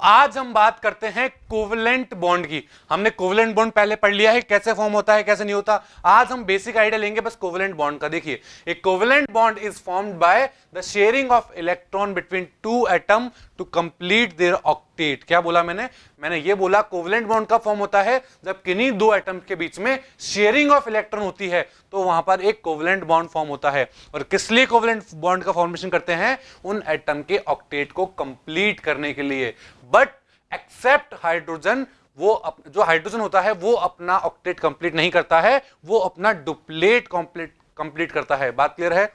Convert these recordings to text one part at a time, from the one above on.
आज हम बात करते हैं कोवलेंट बॉन्ड की। हमने कोवलेंट बॉन्ड पहले पढ़ लिया है, कैसे फॉर्म होता है कैसे नहीं होता। आज हम बेसिक आइडिया लेंगे बस कोवलेंट बॉन्ड का। देखिए, एक covalent bond is formed by the sharing of electron between two atom to complete their octet. क्या बोला मैंने ये बोला कोवलेंट बॉन्ड का फॉर्म होता है जब किन्हीं दो एटम के बीच में शेयरिंग ऑफ इलेक्ट्रॉन होती है, तो वहां पर एक कोवलेंट बॉन्ड फॉर्म होता है। और किस लिए कोवलेंट बॉन्ड का फॉर्मेशन करते हैं? उन एटम के ऑक्टेट को कंप्लीट करने के लिए। बट एक्सेप्ट हाइड्रोजन, वो जो हाइड्रोजन होता है वो अपना ऑक्टेट कंप्लीट नहीं करता है, वो अपना डुप्लेट कंप्लीट करता है। बात क्लियर है?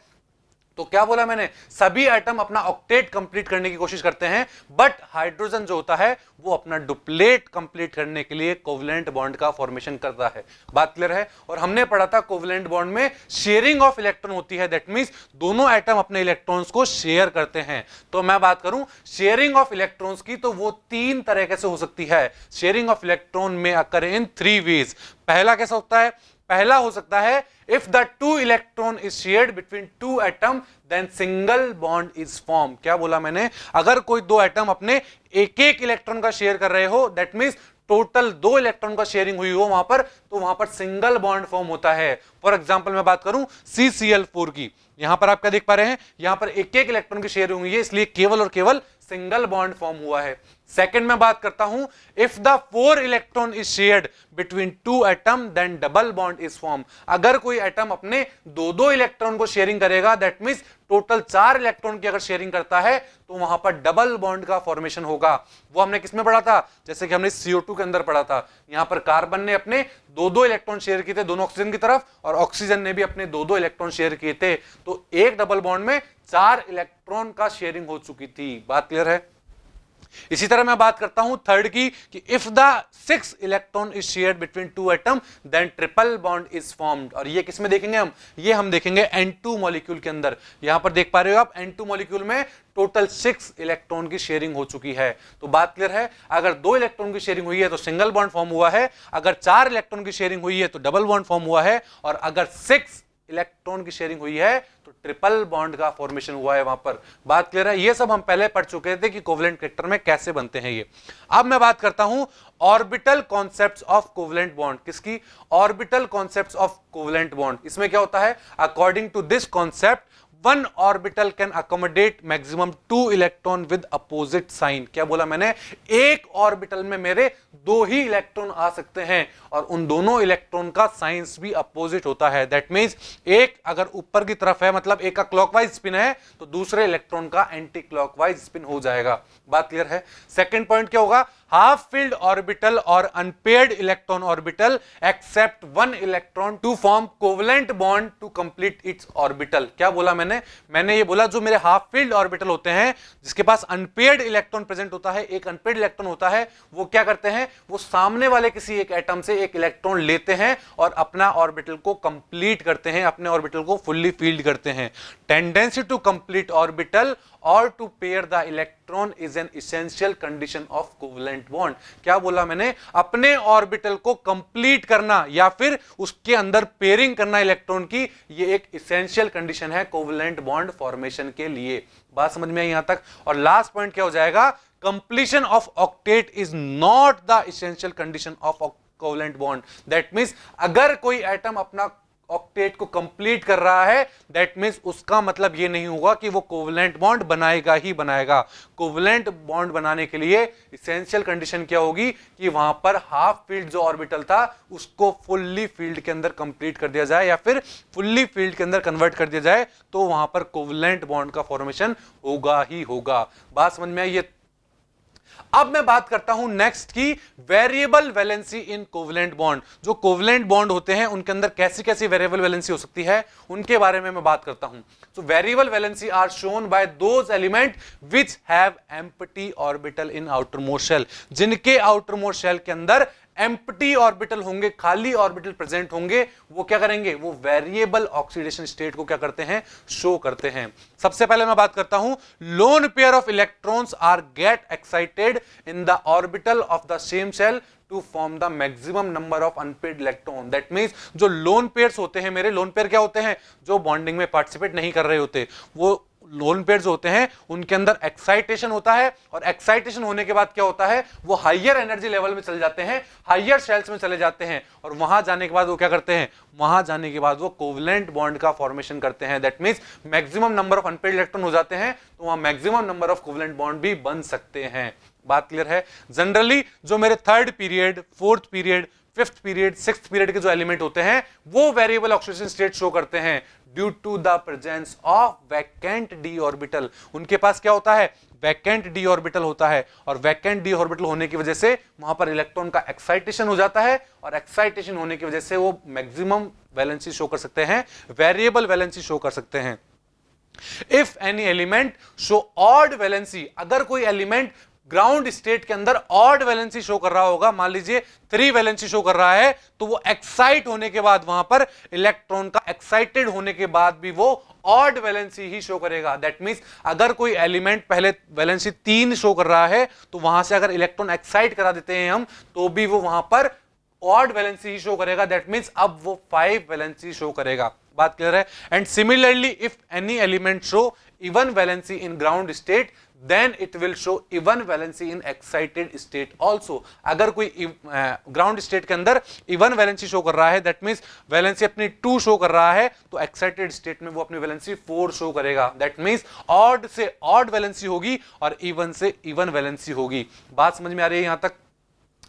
तो क्या बोला मैंने? सभी एटम अपना ऑक्टेट कंप्लीट करने की कोशिश करते हैं, बट हाइड्रोजन जो होता है वो अपना डुप्लेट कंप्लीट करने के लिए कोवलेंट बॉन्ड का फॉर्मेशन करता है। बात क्लियर है? और हमने पढ़ा था कोवलेंट बॉन्ड में शेयरिंग ऑफ इलेक्ट्रॉन होती है, दैट मींस दोनों एटम अपने इलेक्ट्रॉन्स को शेयर करते हैं। तो मैं बात करूं शेयरिंग ऑफ इलेक्ट्रॉन्स की, तो वो तीन तरीके से हो सकती है। शेयरिंग ऑफ इलेक्ट्रॉन में अकर इन थ्री वेज। पहला कैसा होता है? पहला हो सकता है if the two electron is shared between two atom then single bond is form. क्या बोला मैंने? अगर कोई दो एटम अपने एक एक इलेक्ट्रॉन का शेयर कर रहे हो, दैट मींस टोटल दो इलेक्ट्रॉन का शेयरिंग हुई हो वहां पर, तो वहां पर सिंगल बॉन्ड फॉर्म होता है। फॉर एग्जांपल मैं बात करूं CCl4 की, यहां पर आप क्या देख पा रहे हैं? यहां पर एक एक इलेक्ट्रॉन की शेयरिंग हुई है, इसलिए केवल और केवल सिंगल बॉन्ड फॉर्म हुआ है। सेकंड में बात करता हूं if the 4 electron is shared between two atom then double bond is form. अगर कोई एटम अपने दो इलेक्ट्रॉन को शेयरिंग करेगा, दैट मींस टोटल 4 इलेक्ट्रॉन की अगर शेयरिंग करता है, तो वहां पर डबल बॉन्ड का फॉर्मेशन होगा। वो हमने किसमें पढ़ा था? जैसे कि हमने CO2 के अंदर पढ़ा था। यहां पर कार्बन ने अपने दो इलेक्ट्रॉन शेयर किए थे दोनों ऑक्सीजन की तरफ, और ऑक्सीजन ने भी अपने दो इलेक्ट्रॉन शेयर किए थे, तो एक डबल बॉन्ड में 4 इलेक्ट्रॉन का शेयरिंग हो चुकी थी। बात क्लियर है? इसी तरह मैं बात करता हूं थर्ड की, कि if the 6 electron is shared between two atom then triple bond is formed. और ये किसमें देखेंगे हम? ये हम देखेंगे N2 मॉलिक्यूल के अंदर। यहां पर देख पा रहे हो आप N2 मॉलिक्यूल में टोटल 6 इलेक्ट्रॉन की शेयरिंग हो चुकी है। तो बात क्लियर है? अगर 2 इलेक्ट्रॉन की शेयरिंग हुई है तो सिंगल बॉन्ड फॉर्म हुआ है, अगर 4 इलेक्ट्रॉन की शेयरिंग हुई है तो डबल बॉन्ड फॉर्म हुआ है, और अगर 6 इलेक्ट्रॉन की शेयरिंग हुई है तो ट्रिपल बॉन्ड का फॉर्मेशन हुआ है वहां पर। बात क्लियर है? ये सब हम पहले पढ़ चुके थे कि कोवलेंट कैरेक्टर में कैसे बनते हैं ये। अब मैं बात करता हूं orbital concepts of covalent bond. किसकी? Orbital concepts of covalent bond. इसमें क्या होता है? According to this concept one orbital can accommodate maximum 2 electron with opposite sign. क्या बोला मैंने? एक ऑर्बिटल में मेरे 2 ही इलेक्ट्रॉन आ सकते हैं, और उन दोनों इलेक्ट्रॉन का साइंस भी अपोजिट होता है। दैट मींस एक अगर ऊपर की तरफ है, मतलब एक का क्लॉकवाइज स्पिन है, तो दूसरे इलेक्ट्रॉन का एंटी क्लॉकवाइज स्पिन हो जाएगा। बात क्लियर है? सेकंड पॉइंट क्या होगा? हाफ फिल्ड ऑर्बिटल और unpaired electron orbital accept 1 electron to form covalent bond to complete its orbital. क्या बोला मैंने ये बोला जो मेरे हाफ फील्ड ऑर्बिटल होते हैं, जिसके पास अनपेयर्ड इलेक्ट्रॉन प्रेजेंट होता है, एक अनपेयर्ड इलेक्ट्रॉन होता है, वो क्या करते हैं? वो सामने वाले किसी एक एटम से एक इलेक्ट्रॉन लेते हैं और अपना ऑर्बिटल को कंप्लीट करते हैं, अपने ऑर्बिटल को फुल्ली फील्ड करते हैं। टेंडेंसी टू कंप्लीट ऑर्बिटल और to pair the electron is an essential condition of covalent bond. क्या बोला मैंने? अपने ऑर्बिटल को कंप्लीट करना या फिर उसके अंदर पेयरिंग करना इलेक्ट्रॉन की, ये एक इसेंशियल कंडीशन है कोवलेंट बॉन्ड फॉर्मेशन के लिए। बात समझ में आई यहां तक? और लास्ट पॉइंट क्या हो जाएगा? Completion of octet is not the essential condition of covalent bond. That means अगर कोई एटम अपना ऑक्टेट को कंप्लीट कर रहा है, दैट मींस उसका मतलब ये नहीं होगा कि वो कोवलेंट बॉन्ड बनाएगा ही बनाएगा। कोवलेंट बॉन्ड बनाने के लिए इसेंशियल कंडीशन क्या होगी? कि वहां पर हाफ फील्ड जो ऑर्बिटल था उसको फुल्ली फील्ड के अंदर कंप्लीट कर दिया जाए, या फिर फुल्ली फील्ड के अंदर कन्वर्ट कर दिया जाए, तो वहां पर कोवलेंट बॉन्ड का फॉर्मेशन होगा ही होगा। बात समझ में आई? ये अब मैं बात करता हूं नेक्स्ट की वेरिएबल वैलेंसी इन कोवलेंट बॉन्ड। जो कोवलेंट बॉन्ड होते हैं उनके अंदर कैसी कैसी वेरिएबल वैलेंसी हो सकती है, उनके बारे में मैं बात करता हूं। So variable valency are shown by those element which have empty orbital in outermost shell. जिनके आउटर मोस्ट शेल के अंदर एम्प्टी ऑर्बिटल होंगे, खाली ऑर्बिटल प्रेजेंट होंगे, वो क्या करेंगे? वो वेरिएबल ऑक्सीडेशन स्टेट को क्या करते हैं? शो करते हैं। सबसे पहले मैं बात करता हूं lone pair of electrons are get excited in the orbital of the same shell to form the maximum number of unpaired electron. That means जो लोन पेयर्स होते हैं मेरे, लोन पेयर क्या होते हैं? जो बॉन्डिंग में पार्टिसिपेट नहीं कर रहे होते, वो लोन पेयर जो होते हैं उनके अंदर एक्साइटेशन होता है, और एक्साइटेशन होने के बाद क्या होता है, वो हायर एनर्जी लेवल में चले जाते हैं, हायर शेल्स में चले जाते हैं, और वहां जाने के बाद वो क्या करते हैं, वहां जाने के बाद वो कोवलेंट बॉन्ड का फॉर्मेशन करते हैं। That means maximum number of unpaired electron हो जाते हैं, तो वहां maximum number of covalent bond भी बन सकते हैं। बात क्लियर है? जनरली जो मेरे third period, fourth period, fifth period, sixth period के जो एलिमेंट होते हैं वो वेरिएबल ऑक्सीडेशन स्टेट शो करते हैं due to the presence of vacant D orbital. उनके पास क्या होता है, वैकेंट डी ऑर्बिटल होता है, और वैकेंट डी ऑर्बिटल होने की वजह से वहां पर इलेक्ट्रॉन का एक्साइटेशन हो जाता है, और एक्साइटेशन होने की वजह से वो मैक्सिमम वैलेंसी शो कर सकते हैं, वेरिएबल वैलेंसी शो कर सकते हैं। If any element show odd valency, अगर कोई एलिमेंट ग्राउंड स्टेट के अंदर ऑड वैलेंसी शो कर रहा होगा, मान लीजिए 3 वैलेंसी शो कर रहा है, तो वो एक्साइट होने के बाद वहां पर इलेक्ट्रॉन का एक्साइटेड होने के बाद भी वो ऑड वैलेंसी ही शो करेगा। दैट मींस अगर कोई एलिमेंट पहले वैलेंसी 3 शो कर रहा है, तो वहां से अगर इलेक्ट्रॉन एक्साइट करा देते हैं हम, तो भी वो वहां पर ऑड वैलेंसी ही शो करेगा। दैट मींस अब वो 5 वैलेंसी शो करेगा। बात क्लियर है? And similarly if any element show even valency in ground state, then it will show even valency in excited state also। अगर कोई ग्राउंड स्टेट के अंदर इवन वैलेंसी शो कर रहा है, दैट मींस वैलेंसी अपनी 2 शो कर रहा है, तो एक्साइटेड स्टेट में वो अपनी वैलेंसी 4 शो करेगा। दैट मींस ऑड से ऑड वैलेंसी होगी और इवन से इवन वैलेंसी होगी। बात समझ में आ रही है यहां तक?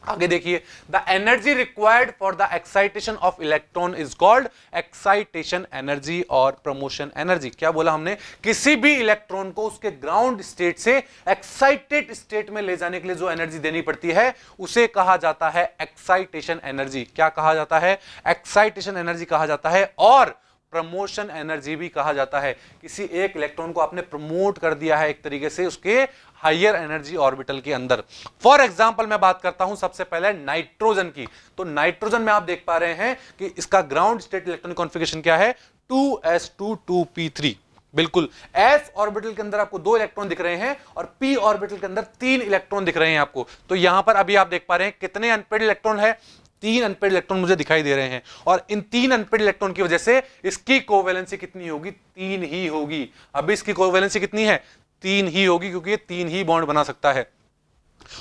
आगे देखिए, the energy required for the excitation of electron is called excitation energy और प्रमोशन एनर्जी। क्या बोला हमने, किसी भी इलेक्ट्रॉन को उसके ग्राउंड स्टेट से एक्साइटेड स्टेट में ले जाने के लिए जो एनर्जी देनी पड़ती है उसे कहा जाता है एक्साइटेशन एनर्जी। क्या कहा जाता है? एक्साइटेशन एनर्जी कहा जाता है, और प्रमोशन एनर्जी भी कहा जाता है। किसी एक इलेक्ट्रॉन को आपने प्रमोट कर दिया है एक तरीके से उसके हायर एनर्जी ऑर्बिटल के अंदर। फॉर एग्जांपल मैं बात करता हूं सबसे पहले नाइट्रोजन की। तो नाइट्रोजन में आप देख पा रहे हैं कि इसका ग्राउंड स्टेट इलेक्ट्रॉनिक कॉन्फ़िगरेशन क्या है, 2s2 2p3। बिल्कुल, s ऑर्बिटल के अंदर आपको 2 इलेक्ट्रॉन दिख रहे हैं और p ऑर्बिटल के अंदर 3 इलेक्ट्रॉन दिख रहे हैं आपको। तो यहां पर अभी आप देख पा रहे हैं कितने अनपेयर्ड इलेक्ट्रॉन है, 3 अनपेयर्ड इलेक्ट्रॉन मुझे दिखाई दे रहे हैं, और इन 3 अनपेयर्ड इलेक्ट्रॉन की वजह से इसकी कोवैलेंसी कितनी होगी, 3 ही होगी। अभी इसकी कोवैलेंसी कितनी है, 3 ही होगी, क्योंकि ये 3 ही बॉन्ड बना सकता है।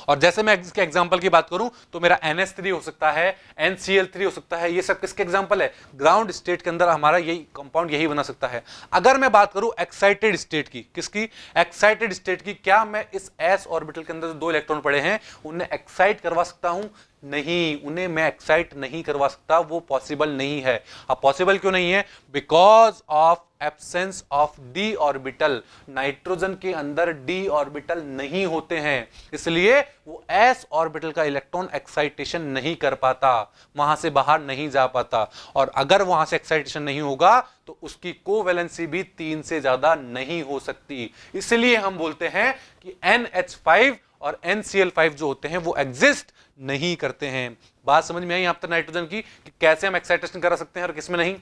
और जैसे मैं इसके एग्जांपल की बात करूं तो मेरा NH3 हो सकता है, NCl3 हो सकता है, ये सब किसके एग्जांपल है, ग्राउंड स्टेट के अंदर हमारा यही कंपाउंड यही बना सकता है। अगर मैं बात करूं एक्साइटेड स्टेट की, किसकी, एक्साइटेड स्टेट की, क्या मैं इस s ऑर्बिटल के अंदर जो 2 इलेक्ट्रॉन पड़े हैं उन्हें एक्साइट करवा सकता हूं? नहीं, उन्हें मैं एक्साइट नहीं करवा सकता, वो पॉसिबल नहीं है। अब पॉसिबल क्यों नहीं है, because of absence of D orbital. Nitrogen के अंदर डी ऑर्बिटल नहीं होते हैं, इसलिए वो एस ऑर्बिटल का इलेक्ट्रॉन एक्साइटेशन नहीं कर पाता, वहां से बाहर नहीं जा पाता। और अगर वहां से एक्साइटेशन नहीं होगा तो उसकी कोवैलेंसी भी 3 से ज्यादा नहीं हो सकती। इसलिए हम बोलते हैं कि NH5 और NCl5 जो होते हैं वो एग्जिस्ट नहीं करते हैं। बात समझ में आई यहां पर नाइट्रोजन की कि कैसे हम एक्साइटेशन करा सकते हैं और किसमें नहीं।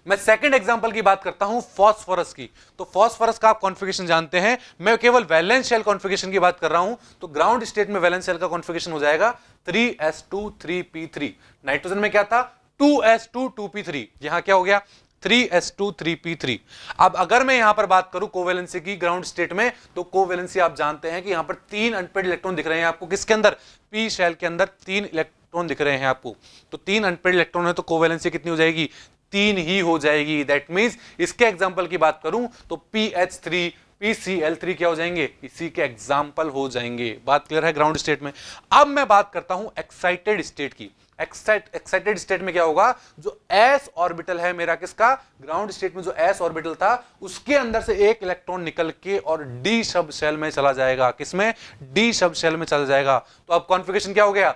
मैं सेकंड एग्जांपल की बात करता हूं फास्फोरस की। तो फास्फोरस का आप कॉन्फ़िगरेशन जानते हैं, मैं केवल वैलेंस शेल कॉन्फ़िगरेशन की बात कर रहा हूं। तो ग्राउंड स्टेट में वैलेंस शेल का कॉन्फ़िगरेशन हो जाएगा 3s2 3p3। नाइट्रोजन में क्या था, 2s2 2p3, यहां क्या हो गया 3s2 3p3। अब अगर मैं यहां पर बात करूं कोवैलेंसी की ग्राउंड स्टेट में, तो कोवैलेंसी आप जानते हैं कि यहां पर 3 अनपेयर्ड इलेक्ट्रॉन दिख रहे हैं आपको, किसके अंदर, p शेल के अंदर 3 इलेक्ट्रॉन दिख रहे हैं आपको। तो 3 अनपेयर्ड इलेक्ट्रॉन है तो कोवैलेंसी कितनी हो जाएगी, 3 ही हो जाएगी। दैट मींस इसके एग्जांपल की बात करूं तो PH3 PCl3 क्या हो जाएंगे, इसी के एग्जांपल हो जाएंगे। बात क्लियर है ग्राउंड स्टेट में। अब मैं बात करता हूं एक्साइटेड स्टेट की। एक्साइटेड स्टेट में क्या होगा, जो s ऑर्बिटल है मेरा किसका, ग्राउंड स्टेट में जो s ऑर्बिटल था उसके अंदर से एक इलेक्ट्रॉन निकल के और d सब शेल में चला जाएगा। किसमें, d सब शेल में चला जाएगा। तो अब कॉन्फ़िगरेशन क्या हो गया,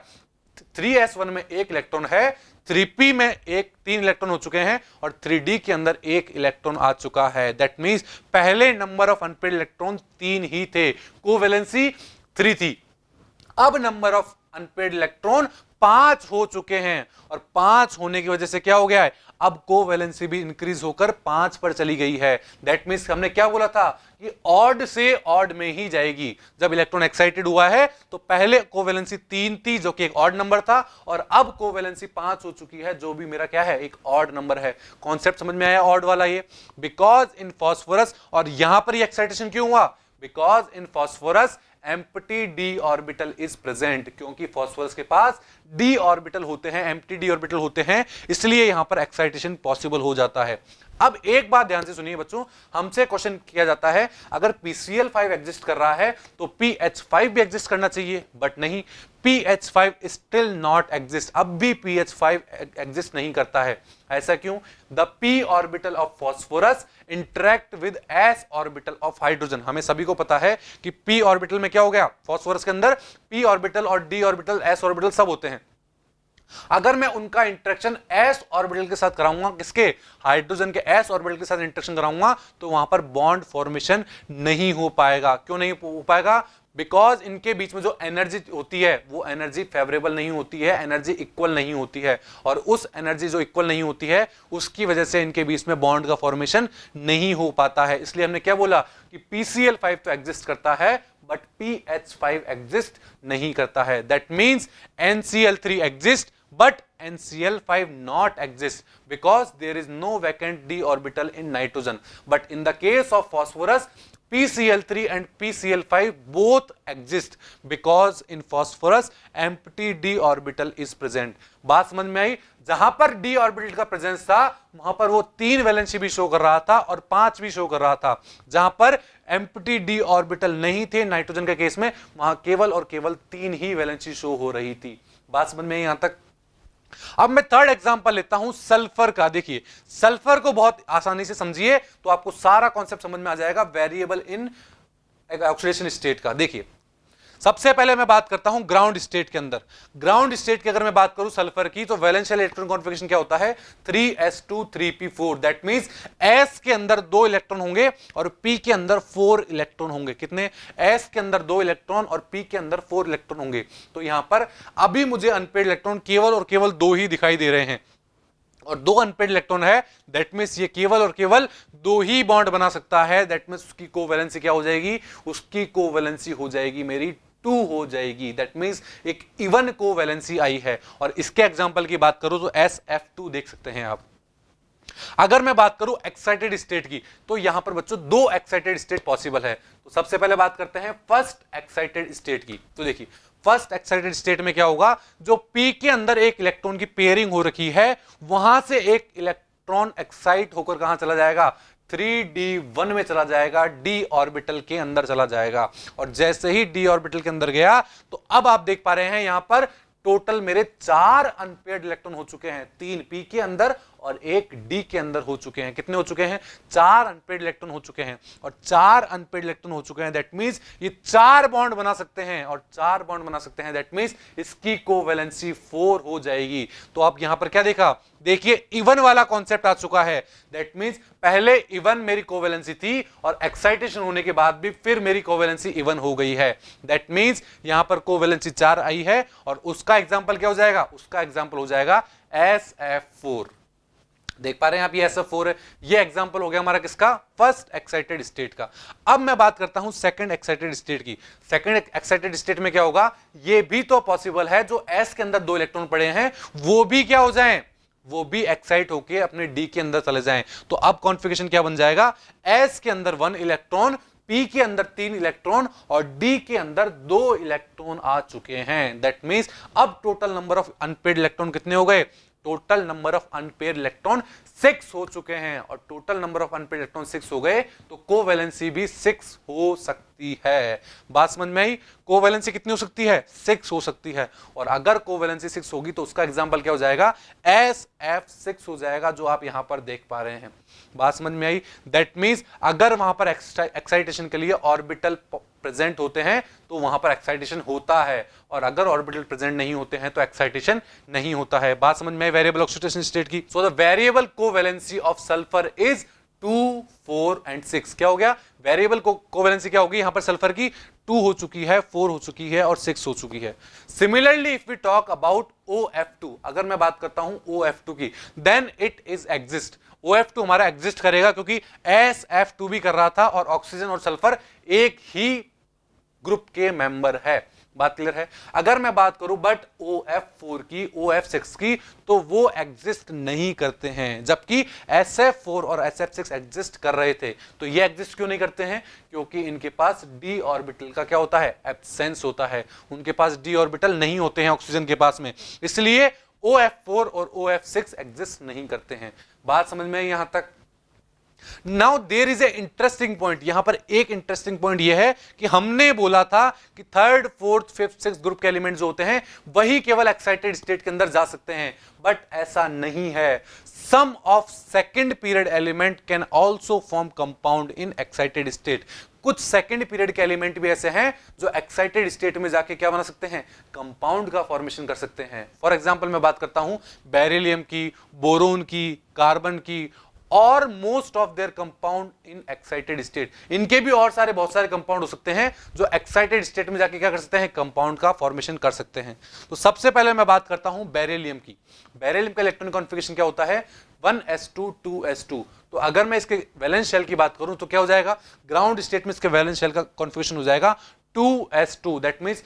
3s1 में एक इलेक्ट्रॉन है, 3p में 3 इलेक्ट्रॉन हो चुके हैं, और 3d के अंदर 1 इलेक्ट्रॉन आ चुका है। दैट मींस पहले नंबर ऑफ अनपेयर्ड इलेक्ट्रॉन 3 ही थे, कोवैलेंसी 3 थी। अब नंबर ऑफ अनपेड इलेक्ट्रॉन 5 हो चुके हैं, और 5 होने की वजह से क्या हो गया है, अब कोवैलेंसी भी इंक्रीज होकर 5 पर चली गई है। दैट मींस हमने क्या बोला था कि ऑड से ऑड में ही जाएगी। जब इलेक्ट्रॉन एक्साइटेड हुआ है तो पहले कोवैलेंसी 3 थी जो कि एक ऑड नंबर था, और अब कोवैलेंसी 5 हो चुकी है जो भी मेरा क्या है, एक ऑड नंबर है। कॉन्सेप्ट समझ में आया ऑड वाला ये? बिकॉज इन फास्फोरस, और यहां पर ये एक्साइटेशन क्यों हुआ, because in phosphorus empty D orbital is present, क्योंकि फास्फोरस के पास डी ऑर्बिटल होते हैं, एम्प्टी डी ऑर्बिटल होते हैं, इसलिए यहां पर एक्साइटेशन पॉसिबल हो जाता है। अब एक बात ध्यान से सुनिए बच्चों, हमसे क्वेश्चन किया जाता है अगर PCl5 एग्जिस्ट कर रहा है तो PH5 भी एग्जिस्ट करना चाहिए, बट नहीं, PH5 स्टिल नॉट एग्जिस्ट, अब भी PH5 एग्जिस्ट नहीं करता है। ऐसा क्यों? The p orbital of phosphorus interact with s orbital of hydrogen. हमें सभी को पता है कि p ऑर्बिटल में क्या हो गया, फास्फोरस के अंदर p ऑर्बिटल और d ऑर्बिटल, s ऑर्बिटल सब होते हैं। अगर मैं उनका इंटरेक्शन s ऑर्बिटल के साथ कराऊंगा, किसके, हाइड्रोजन के s ऑर्बिटल के साथ इंटरेक्शन कराऊंगा, तो वहां पर बॉन्ड फॉर्मेशन नहीं हो पाएगा। क्यों नहीं हो पाएगा? बिकॉज इनके बीच में जो एनर्जी होती है वो एनर्जी फेवरेबल नहीं होती है, एनर्जी इक्वल नहीं होती है, और उस एनर्जी जो इक्वल नहीं होती है उसकी वजह से इनके बीच में बॉन्ड का फॉर्मेशन नहीं हो पाता है। इसलिए हमने क्या बोला कि PCl5 तो एग्जिस्ट करता है बट PH5 एग्जिस्ट नहीं करता है। That means NCl3 exist but NCl5 not exist because there is no vacant d orbital in nitrogen. But in the case of phosphorus, PCl3 and PCl5 both exist because in phosphorus empty d orbital is present. बात समझ में आई? जहां पर d orbital का presence था वहां पर वो 3 वैलेंसी भी शो कर रहा था और 5 भी शो कर रहा था। जहां पर एम्प्टी d ऑर्बिटल नहीं थे नाइट्रोजन के केस में, वहां केवल और केवल 3 ही वैलेंसी शो हो रही थी। बात समझ में आई यहां तक? अब मैं थर्ड एग्जांपल लेता हूं सल्फर का। देखिए सल्फर को बहुत आसानी से समझिए तो आपको सारा कॉन्सेप्ट समझ में आ जाएगा वेरिएबल इन ऑक्सीडेशन स्टेट का। देखिए सबसे पहले मैं बात करता हूं ग्राउंड स्टेट के अंदर। ग्राउंड स्टेट की अगर मैं बात करूं सल्फर की, तो वैलेंशियल इलेक्ट्रॉन कॉन्फ़िगरेशन क्या होता है, 3s2 3p4। That means s के अंदर 2 इलेक्ट्रॉन होंगे और p के अंदर 4 इलेक्ट्रॉन होंगे। कितने? s के अंदर 2 इलेक्ट्रॉन और p के अंदर 4 इलेक्ट्रॉन होंगे। तो यहां पर अभी मुझे अनपेड इलेक्ट्रॉन केवल और केवल 2 ही दिखाई दे रहे हैं, और 2 अनपेड इलेक्ट्रॉन है। दैट मींस ये केवल और केवल 2 ही बॉन्ड बना सकता है। दैट मींस उसकी कोवैलेंसी क्या हो जाएगी, उसकी कोवैलेंसी हो जाएगी मेरी 2 हो जाएगी। दैट मींस एक इवन कोवैलेंसी आई है। और इसके एग्जांपल की बात करूं तो SF2 देख सकते हैं आप। अगर मैं बात करूं एक्साइटेड स्टेट की, तो यहां पर बच्चों 2 एक्साइटेड स्टेट पॉसिबल है। तो सबसे पहले बात करते हैं फर्स्ट एक्साइटेड स्टेट की। तो देखिए फर्स्ट एक्साइटेड स्टेट में क्या होगा, जो p के अंदर एक इलेक्ट्रॉन की पेयरिंग हो रखी है वहां से एक इलेक्ट्रॉन एक्साइट होकर कहां चला जाएगा, 3d1 में चला जाएगा, d ऑर्बिटल के अंदर चला जाएगा। और जैसे ही d ऑर्बिटल के अंदर गया तो अब आप देख पा रहे हैं यहां पर टोटल मेरे 4 अनपेयर्ड इलेक्ट्रॉन हो चुके हैं, 3 p के अंदर और 1 d के अंदर हो चुके हैं। कितने हो चुके हैं, 4 अनपेयर्ड इलेक्ट्रॉन हो चुके हैं। और 4 अनपेयर्ड इलेक्ट्रॉन हो चुके हैं दैट मींस ये 4 बॉन्ड बना सकते हैं, और 4 बॉन्ड बना सकते हैं दैट मींस इसकी कोवैलेंसी 4 हो जाएगी। तो आप यहां पर क्या देखा, देखिए इवन वाला कॉन्सेप्ट आ चुका है। दैट मींस पहले इवन मेरी कोवैलेंसी थी और एक्साइटेशन होने के बाद भी फिर मेरी कोवैलेंसी इवन हो गई है। दैट मींस यहां पर कोवैलेंसी 4 आई है, और उसका एग्जांपल क्या हो जाएगा, उसका एग्जांपल हो जाएगा SF4। देख पा रहे हैं आप ये SF4 है। ये एग्जांपल हो गया हमारा किसका, फर्स्ट एक्साइटेड स्टेट का। अब मैं बात करता हूं सेकंड एक्साइटेड स्टेट की। सेकंड एक्साइटेड स्टेट में क्या होगा, ये भी तो पॉसिबल है जो s के अंदर 2 इलेक्ट्रॉन पड़े हैं वो भी क्या हो जाएं, वो भी एक्साइट होके अपने d के अंदर चले जाएं। तो अब कॉन्फ़िगरेशन क्या बन जाएगा, s के अंदर 1 इलेक्ट्रॉन, p के अंदर 3 इलेक्ट्रॉन और d के अंदर 2 इलेक्ट्रॉन आ चुके हैं। दैट मींस अब total number of unpaired electron कितने हो गए, total number of unpaired electron 6 हो चुके हैं। और total number of unpaired electron 6 हो गए तो कोवैलेंसी भी 6 हो सकती है। बात समझ में आई, कोवैलेंसी कितनी हो सकती है, 6 हो सकती है। और अगर कोवैलेंसी 6 होगी तो उसका एग्जांपल क्या हो जाएगा, SF6 हो जाएगा, जो आप यहां पर देख पा रहे हैं। बात समझ में आई। दैट मींस अगर वहां पर एक्साइटेशन के लिए ऑर्बिटल प्रेजेंट होते हैं तो वहां पर एक्साइटेशन होता है, और अगर ऑर्बिटल प्रेजेंट नहीं होते हैं तो एक्साइटेशन नहीं होता है। बात समझ में आई वेरिएबल ऑक्सीडेशन स्टेट की। So the variable covalency of sulphur is 2, 4 and 6। क्या हो गया? वेरिएबल कोवेलेंसी क्या होगी? यहां पर सल्फर की 2 हो चुकी है, 4 हो चुकी है और 6 हो चुकी है। Similarly if we talk about OF2, अगर मैं बात करता हूं OF2 की, then it is exist. OF2 हमारा एग्जिस्ट करेगा क्योंकि SF2 भी कर रहा था और ऑक्सीजन और सल्फर एक ही ग्रुप के मेंबर है। बात क्लियर है? अगर मैं बात करूं बट OF4 की, OF6 की, तो वो एग्जिस्ट नहीं करते हैं, जबकि SF4 और SF6 एग्जिस्ट कर रहे थे। तो ये एग्जिस्ट क्यों नहीं करते हैं? क्योंकि इनके पास d ऑर्बिटल का क्या होता है? एब्सेंस होता है। उनके पास d ऑर्बिटल नहीं होते हैं ऑक्सीजन के पास में, इसलिए OF4 और OF6 एग्जिस्ट नहीं करते हैं। बात समझ में आई यहां तक? Now there is a interesting point. यहां पर एक इंटरेस्टिंग पॉइंट यह है कि हमने बोला था कि third, fourth, fifth, sixth group के एलिमेंट जो होते हैं वही केवल एक्साइटेड स्टेट के अंदर जा सकते हैं, बट ऐसा नहीं है। Some of second period element can also form compound in excited state. कुछ सेकेंड पीरियड के एलिमेंट भी ऐसे हैं जो एक्साइटेड स्टेट में जाके क्या बना सकते हैं? कंपाउंड का फॉर्मेशन कर सकते हैं। फॉर एग्जांपल मैं बात करता हूं बेरिलियम की, बोरोन की, कार्बन की, और most of their compound in excited state. इनके भी और सारे बहुत सारे कंपाउंड हो सकते हैं जो एक्साइटेड स्टेट में जाके क्या कर सकते हैं? कंपाउंड का फॉर्मेशन कर सकते हैं। तो सबसे पहले मैं बात करता हूं बेरिलियम की। बेरिलियम का इलेक्ट्रॉनिक कॉन्फ़िगरेशन क्या होता है? 1s2 2s2। तो अगर मैं इसके वैलेंस शेल की बात करूं तो क्या हो जाएगा? ग्राउंड स्टेट में इसके वैलेंस शेल का कॉन्फ़िगरेशन हो जाएगा 2s2। दैट मींस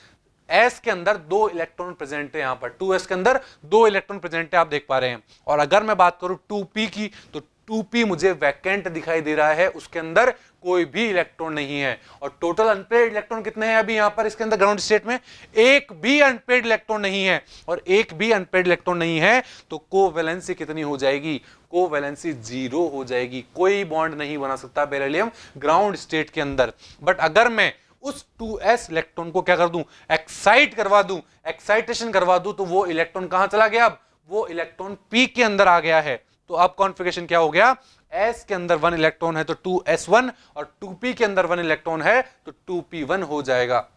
S के अंदर 2 इलेक्ट्रॉन प्रेजेंट है। यहां पर 2s के अंदर 2 इलेक्ट्रॉन प्रेजेंट है, आप देख पा रहे हैं। और अगर मैं बात करूं 2p की, तो 2p मुझे वैकेंट दिखाई दे रहा है, उसके अंदर कोई भी इलेक्ट्रॉन नहीं है। और टोटल अनपेयर्ड इलेक्ट्रॉन कितने हैं अभी यहां पर इसके अंदर ग्राउंड स्टेट में? एक भी अनपेयर्ड इलेक्ट्रॉन नहीं है। और एक भी अनपेयर्ड इलेक्ट्रॉन नहीं है तो कोवैलेंसी कितनी हो जाएगी? कोवैलेंसी 0 हो जाएगी। कोई बॉन्ड नहीं बना सकता बेरिलियम ग्राउंड स्टेट के अंदर। बट अगर मैं उस 2s इलेक्ट्रॉन को क्या कर दूं? एक्साइट करवा दूं, एक्साइटेशन करवा दूं, तो वो इलेक्ट्रॉन कहां चला गया? अब वो इलेक्ट्रॉन p के अंदर आ गया है। तो अब कॉन्फ़िगरेशन क्या हो गया? S के अंदर 1 इलेक्ट्रॉन है तो 2s1, और 2p के अंदर 1 इलेक्ट्रॉन है तो 2p1 हो जाएगा।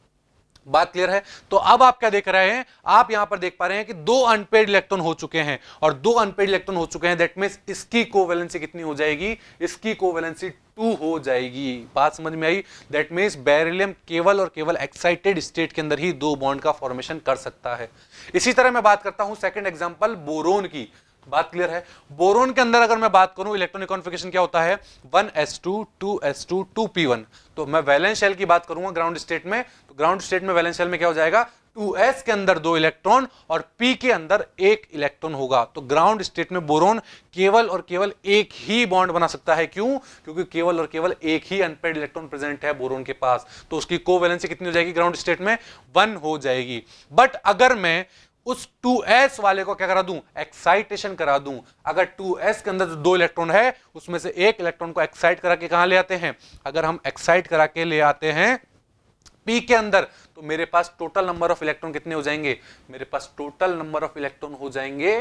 बात क्लियर है? तो अब आप क्या देख रहे हैं? आप यहां पर देख पा रहे हैं कि 2 अनपेयर्ड इलेक्ट्रॉन हो चुके हैं, और 2 अनपेयर्ड इलेक्ट्रॉन हो चुके हैं। दैट मींस इसकी कोवैलेंसी कितनी हो जाएगी? इसकी कोवैलेंसी 2 हो जाएगी। बात समझ में आई? दैट मींस बेरिलियम केवल और केवल एक्साइटेड स्टेट के अंदर ही 2 बॉन्ड का फॉर्मेशन कर सकता है। इसी तरह मैं बात करता हूं सेकंड एग्जांपल बोरोन की। बात क्लियर है? बोरोन के अंदर अगर मैं बात करूं इलेक्ट्रॉनिक कॉन्फ़िगरेशन क्या होता है? 1s2 2s2 2p1। तो मैं वैलेंस शेल की बात करूंगा ग्राउंड स्टेट में, तो ग्राउंड स्टेट में वैलेंस शेल में क्या हो जाएगा? 2s के अंदर 2 इलेक्ट्रॉन और p के अंदर 1 इलेक्ट्रॉन होगा। तो ग्राउंड स्टेट में बोरोन केवल और केवल एक ही बॉन्ड बना सकता है। क्यों? क्योंकि केवल और केवल एक ही अनपेयर्ड इलेक्ट्रॉन प्रेजेंट है बोरोन के पास। तो उसकी कोवैलेंसी कितनी हो जाएगी ग्राउंड स्टेट में? 1 हो जाएगी। बट अगर मैं उस 2s वाले को क्या करा दूं? एक्साइटेशन करा दूं। अगर 2s के अंदर जो 2 इलेक्ट्रॉन है उसमें से एक इलेक्ट्रॉन को एक्साइट करा के कहां ले आते हैं? अगर हम एक्साइट करा के ले आते हैं p के अंदर, तो मेरे पास टोटल नंबर ऑफ इलेक्ट्रॉन कितने हो जाएंगे? मेरे पास टोटल नंबर ऑफ इलेक्ट्रॉन हो जाएंगे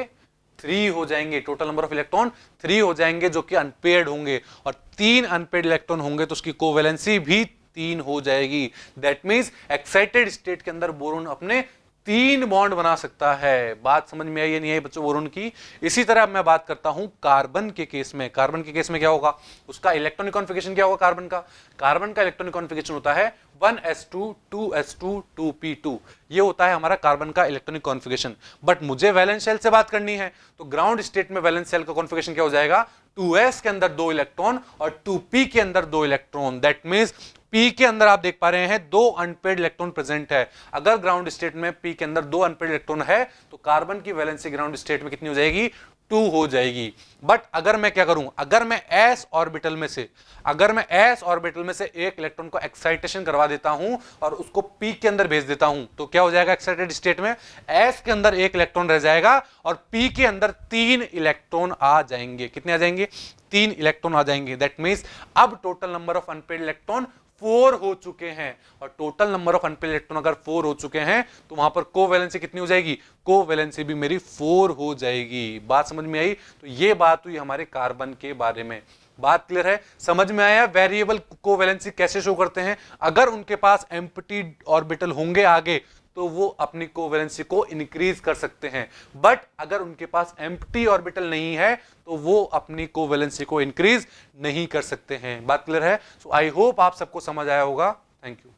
3 हो जाएंगे। टोटल नंबर ऑफ इलेक्ट्रॉन 3 हो जाएंगे जो कि अनपेयर्ड होंगे, और 3 अनपेयर्ड इलेक्ट्रॉन होंगे तो उसकी कोवैलेंसी भी 3 हो जाएगी। दैट मींस एक्साइटेड स्टेट के अंदर बोरोन अपने 3 बॉन्ड बना सकता है। बात समझ में आई या नहीं आई बच्चों बोरोन की? इसी तरह मैं बात करता हूं कार्बन के केस में। कार्बन के केस में क्या होगा? उसका इलेक्ट्रॉनिक कॉन्फ़िगरेशन क्या होगा कार्बन का? कार्बन का इलेक्ट्रॉनिक कॉन्फ़िगरेशन होता है 1s2 2s2 2p2। ये होता है हमारा कार्बन का इलेक्ट्रॉनिक कॉन्फ़िगरेशन। बट मुझे वैलेंस शेल से बात करनी है, तो ग्राउंड स्टेट में वैलेंस शेल का कॉन्फ़िगरेशन क्या हो जाएगा? 2s के अंदर 2 इलेक्ट्रॉन और 2p के अंदर 2 इलेक्ट्रॉन। दैट मींस p के अंदर आप देख पा रहे हैं 2 अनपेयर्ड इलेक्ट्रॉन प्रेजेंट है। अगर ग्राउंड स्टेट में p के अंदर 2 अनपेयर्ड इलेक्ट्रॉन है तो कार्बन की वैलेंसी ग्राउंड स्टेट में कितनी हो जाएगी? 2 हो जाएगी। बट अगर मैं क्या करूं? अगर मैं s ऑर्बिटल में से एक इलेक्ट्रॉन को एक्साइटेशन करवा देता हूं और उसको p के अंदर भेज देता हूं, तो क्या हो जाएगा? एक्साइटेड स्टेट में s के अंदर 1 इलेक्ट्रॉन रह जाएगा और p के अंदर 3 इलेक्ट्रॉन आ जाएंगे। कितने आ जाएंगे? 3 इलेक्ट्रॉन आ जाएंगे। दैट मींस अब total number of unpaired electron 4 हो चुके हैं, और total number of unpaired electron अगर 4 हो चुके हैं तो वहां पर कोवैलेंसी कितनी हो जाएगी? कोवैलेंसी भी मेरी 4 हो जाएगी। बात समझ में आई? तो ये बात हुई हमारे कार्बन के बारे में। बात क्लियर है? समझ में आया वेरिएबल कोवैलेंसी कैसे शो करते हैं? अगर उनके पास एम्प्टी ऑर्बिटल होंगे आगे तो वो अपनी कोवेलेंसी को इंक्रीज कर सकते हैं। बट अगर उनके पास एम्प्टी ऑर्बिटल नहीं है तो वो अपनी कोवेलेंसी को इंक्रीज नहीं कर सकते हैं। बात क्लियर है? सो आई होप आप सबको समझ आया होगा। Thank you.